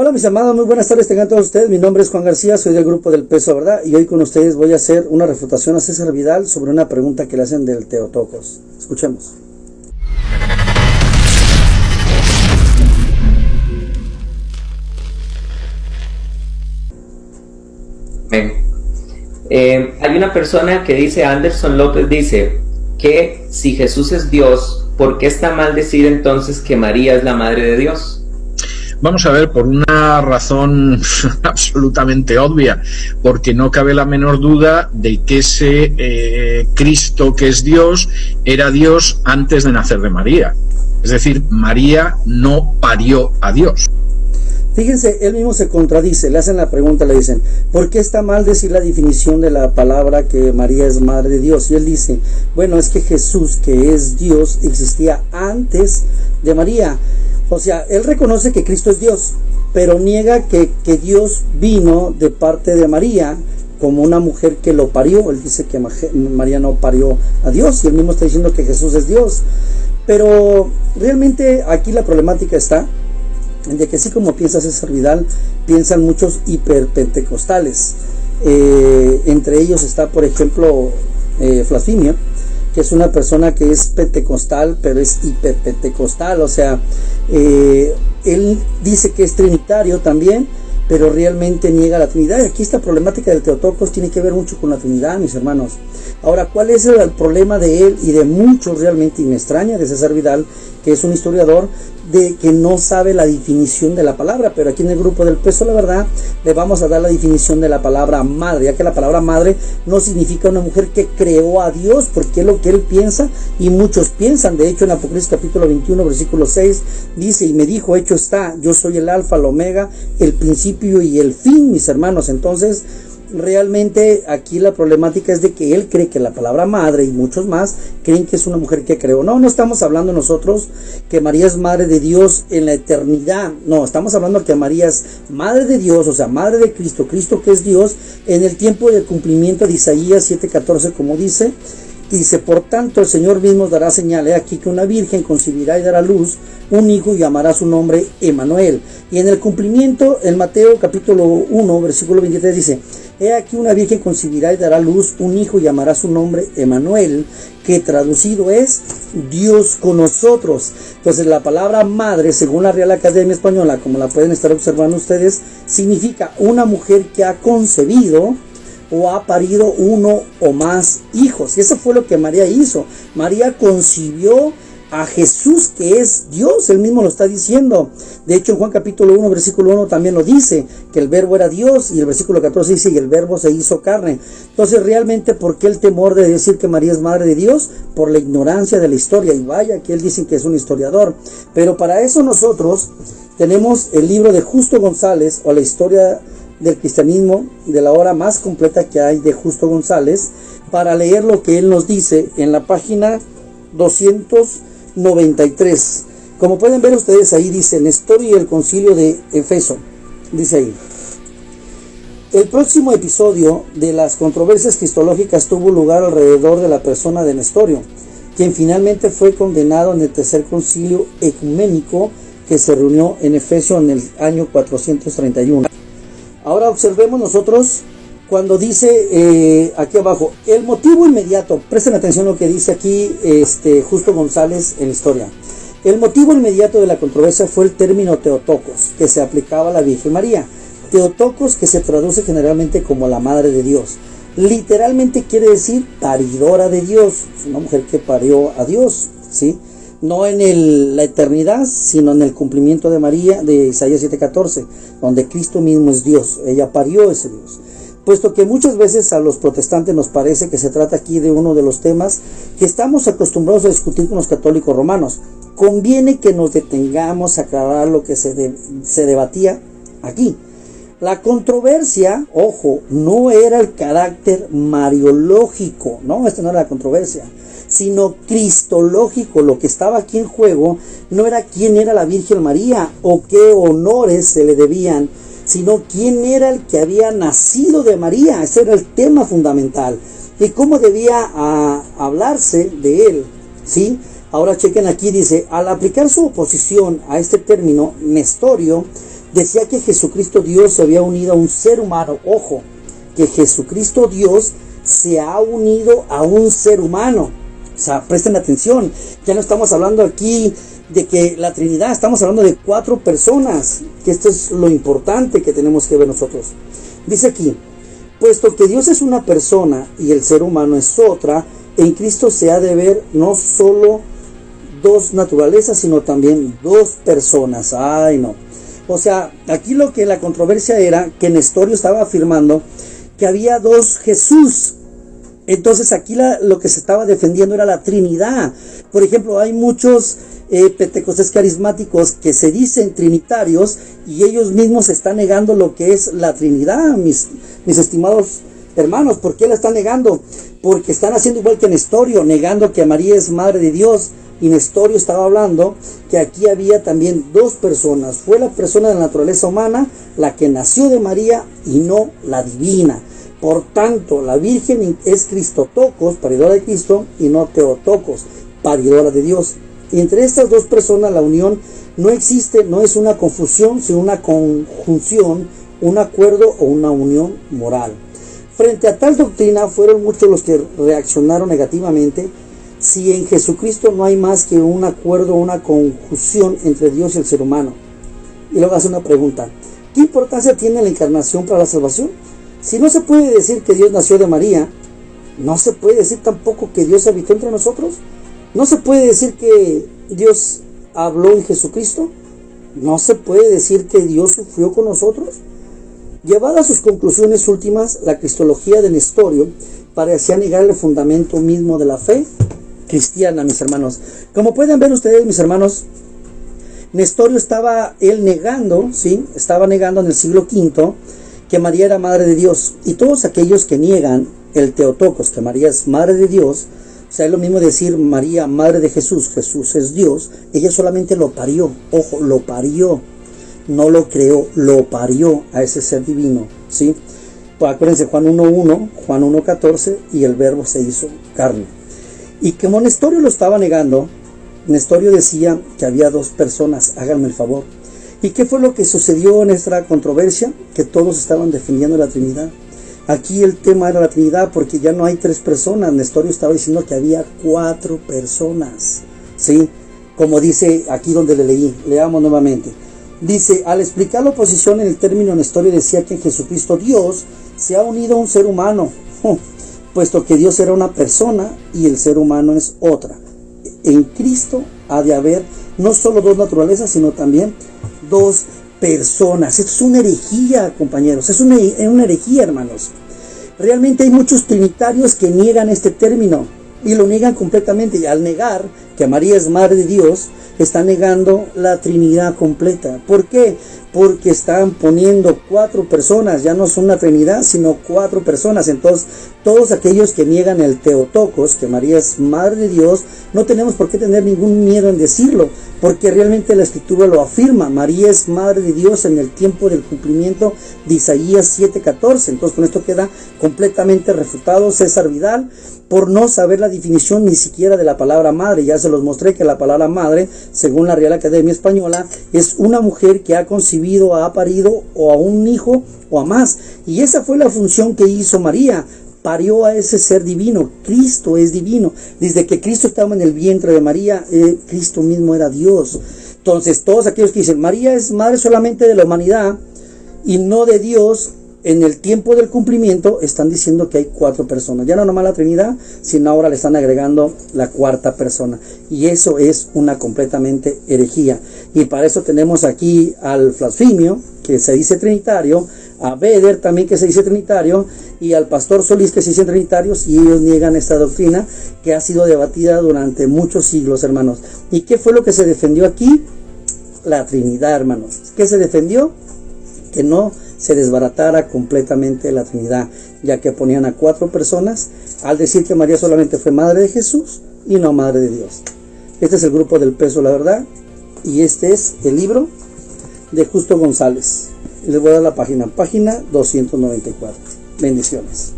Hola mis amados, muy buenas tardes tengan todos ustedes. Mi nombre es Juan García, soy del grupo del Peso, ¿verdad? Y hoy con ustedes voy a hacer una refutación a César Vidal sobre una pregunta que le hacen del Teotocos. Escuchemos. Hay una persona que dice, Anderson López dice, que si Jesús es Dios, ¿por qué está mal decir entonces que María es la madre de Dios? Vamos a ver, por una razón absolutamente obvia, porque no cabe la menor duda de que ese Cristo que es Dios era Dios antes de nacer de María. Es decir, María no parió a Dios. Fíjense, él mismo se contradice, le hacen la pregunta, le dicen, ¿por qué está mal decir la definición de la palabra que María es madre de Dios? Y él dice, bueno, es que Jesús, que es Dios, existía antes de María. O sea, él reconoce que Cristo es Dios, pero niega que Dios vino de parte de María como una mujer que lo parió. Él dice que María no parió a Dios, y él mismo está diciendo que Jesús es Dios. Pero realmente aquí la problemática está de que así como piensa César Vidal, piensan muchos hiperpentecostales. Entre ellos está, por ejemplo, Flasfimia, que es una persona que es pentecostal, pero es hiperpentecostal. O sea, él dice que es trinitario también, pero realmente niega la Trinidad. Y aquí esta problemática del Teotocos tiene que ver mucho con la Trinidad, mis hermanos. Ahora, ¿cuál es el problema de él y de muchos realmente? Y me extraña de César Vidal, que es un historiador, de que no sabe la definición de la palabra. Pero aquí en el grupo del Peso, la verdad, le vamos a dar la definición de la palabra madre, ya que la palabra madre no significa una mujer que creó a Dios, porque es lo que él piensa y muchos piensan. De hecho, en Apocalipsis capítulo 21, versículo 6, dice, y me dijo, hecho está, yo soy el alfa, el omega, el principio y el fin, mis hermanos. Entonces, realmente aquí la problemática es de que él cree que la palabra madre, y muchos más creen que es una mujer que creó. No estamos hablando nosotros que María es madre de Dios en la eternidad. No, estamos hablando que María es madre de Dios, o sea, madre de Cristo, Cristo que es Dios, en el tiempo del cumplimiento de Isaías 7:14, como dice. Dice, por tanto el Señor mismo dará señal, he aquí que una virgen concebirá y dará a luz un hijo y llamará su nombre Emmanuel. Y en el cumplimiento, en Mateo capítulo 1, versículo 23 dice, he aquí una virgen concebirá y dará a luz un hijo y llamará su nombre Emmanuel, que traducido es Dios con nosotros. Entonces la palabra madre, según la Real Academia Española, como la pueden estar observando ustedes, significa una mujer que ha concebido o ha parido uno o más hijos. Y eso fue lo que María hizo. María concibió a Jesús, que es Dios. Él mismo lo está diciendo. De hecho, en Juan capítulo 1, versículo 1 también lo dice, que el verbo era Dios, y el versículo 14 dice, y el verbo se hizo carne. Entonces, realmente, ¿por qué el temor de decir que María es madre de Dios? Por la ignorancia de la historia. Y vaya que él dice que es un historiador. Pero para eso nosotros tenemos el libro de Justo González, o la historia del cristianismo, de la obra más completa que hay de Justo González, para leer lo que él nos dice en la página 293. Como pueden ver ustedes ahí, dice Nestor y el concilio de Éfeso. Dice ahí, el próximo episodio de las controversias cristológicas tuvo lugar alrededor de la persona de Nestorio, quien finalmente fue condenado en el tercer concilio ecuménico que se reunió en Efesio en el año 431. Ahora observemos nosotros cuando dice aquí abajo, el motivo inmediato, presten atención a lo que dice aquí Justo González en la historia. El motivo inmediato de la controversia fue el término Teotocos, que se aplicaba a la Virgen María. Teotocos, que se traduce generalmente como la madre de Dios. Literalmente quiere decir paridora de Dios, es una mujer que parió a Dios, ¿sí? No en la eternidad, sino en el cumplimiento de María, de Isaías 7:14, donde Cristo mismo es Dios. Ella parió ese Dios. Puesto que muchas veces a los protestantes nos parece que se trata aquí de uno de los temas que estamos acostumbrados a discutir con los católicos romanos, conviene que nos detengamos a aclarar lo que se debatía aquí. La controversia, ojo, no era el carácter mariológico, esta no era la controversia, sino cristológico. Lo que estaba aquí en juego no era quién era la Virgen María o qué honores se le debían, sino quién era el que había nacido de María. Ese era el tema fundamental y cómo debía hablarse de él, ¿sí? Ahora chequen aquí, dice, al aplicar su oposición a este término, Nestorio decía que Jesucristo Dios se había unido a un ser humano. Ojo, que Jesucristo Dios se ha unido a un ser humano. O sea, presten atención, ya no estamos hablando aquí de que la Trinidad, estamos hablando de 4 personas, que esto es lo importante que tenemos que ver nosotros. Dice aquí, puesto que Dios es una persona y el ser humano es otra, en Cristo se ha de ver no solo 2 naturalezas, sino también 2 personas. Ay, no. O sea, aquí lo que la controversia era que Nestorio estaba afirmando que había 2 Jesús. Entonces aquí lo que se estaba defendiendo era la Trinidad. Por ejemplo, hay muchos pentecostés carismáticos que se dicen trinitarios y ellos mismos están negando lo que es la Trinidad, mis estimados hermanos. ¿Por qué la están negando? Porque están haciendo igual que Nestorio, negando que María es madre de Dios. Y Nestorio estaba hablando que aquí había también 2 personas. Fue la persona de la naturaleza humana la que nació de María y no la divina. Por tanto, la Virgen es Cristotocos, paridora de Cristo, y no Teotocos, paridora de Dios. Y entre estas 2 personas la unión no existe, no es una confusión, sino una conjunción, un acuerdo o una unión moral. Frente a tal doctrina fueron muchos los que reaccionaron negativamente. Si en Jesucristo no hay más que un acuerdo, una conjunción entre Dios y el ser humano. Y luego hace una pregunta: ¿qué importancia tiene la encarnación para la salvación? Si no se puede decir que Dios nació de María, no se puede decir tampoco que Dios habitó entre nosotros. No se puede decir que Dios habló en Jesucristo. No se puede decir que Dios sufrió con nosotros. Llevada a sus conclusiones últimas, la cristología de Nestorio parecía negar el fundamento mismo de la fe cristiana, mis hermanos. Como pueden ver ustedes, mis hermanos, Nestorio estaba negando, ¿sí? Estaba negando en el siglo V que María era madre de Dios. Y todos aquellos que niegan el Teotocos, que María es madre de Dios, o sea, es lo mismo decir María, madre de Jesús, Jesús es Dios, ella solamente lo parió, ojo, lo parió, no lo creó, lo parió a ese ser divino, ¿sí? Pues acuérdense, Juan 1.1, Juan 1.14, y el verbo se hizo carne. Y como Nestorio lo estaba negando, Nestorio decía que había 2 personas, háganme el favor. ¿Y qué fue lo que sucedió en esta controversia? Que todos estaban defendiendo la Trinidad. Aquí el tema era la Trinidad porque ya no hay 3 personas. Nestorio estaba diciendo que había 4 personas, ¿sí? Como dice aquí donde le leí, leamos nuevamente. Dice, al explicar la oposición en el término, Nestorio decía que en Jesucristo Dios se ha unido a un ser humano, puesto que Dios era una persona y el ser humano es otra. En Cristo ha de haber no solo 2 naturalezas, sino también 2 personas. Esto es una herejía, compañeros, es una herejía, hermanos. Realmente hay muchos trinitarios que niegan este término y lo niegan completamente. Y al negar que María es madre de Dios, están negando la Trinidad completa. ¿Por qué? Porque están poniendo 4 personas, ya no son una Trinidad, sino 4 personas. Entonces, todos aquellos que niegan el Teotocos, que María es madre de Dios, no tenemos por qué tener ningún miedo en decirlo, porque realmente la Escritura lo afirma. María es madre de Dios en el tiempo del cumplimiento de Isaías 7:14. Entonces, con esto queda completamente refutado César Vidal por no saber la definición ni siquiera de la palabra madre. Ya se los mostré que la palabra madre, según la Real Academia Española, es una mujer que ha concebido, ha parido o a un hijo o a más. Y esa fue la función que hizo María. Parió a ese ser divino. Cristo es divino. Desde que Cristo estaba en el vientre de María, Cristo mismo era Dios. Entonces, todos aquellos que dicen María es madre solamente de la humanidad y no de Dios, en el tiempo del cumplimiento están diciendo que hay 4 personas. Ya no nomás la Trinidad, sino ahora le están agregando la 4ª persona. Y eso es una completamente herejía. Y para eso tenemos aquí al Blasfemio, que se dice trinitario, a Beder también, que se dice trinitario, y al pastor Solís, que se dicen trinitarios, y ellos niegan esta doctrina que ha sido debatida durante muchos siglos, hermanos. ¿Y qué fue lo que se defendió aquí? La Trinidad, hermanos. ¿Qué se defendió? Que no se desbaratara completamente la Trinidad, ya que ponían a 4 personas al decir que María solamente fue madre de Jesús y no madre de Dios. Este es el grupo del peso, la verdad, y este es el libro de Justo González. Les voy a dar la página 294. Bendiciones.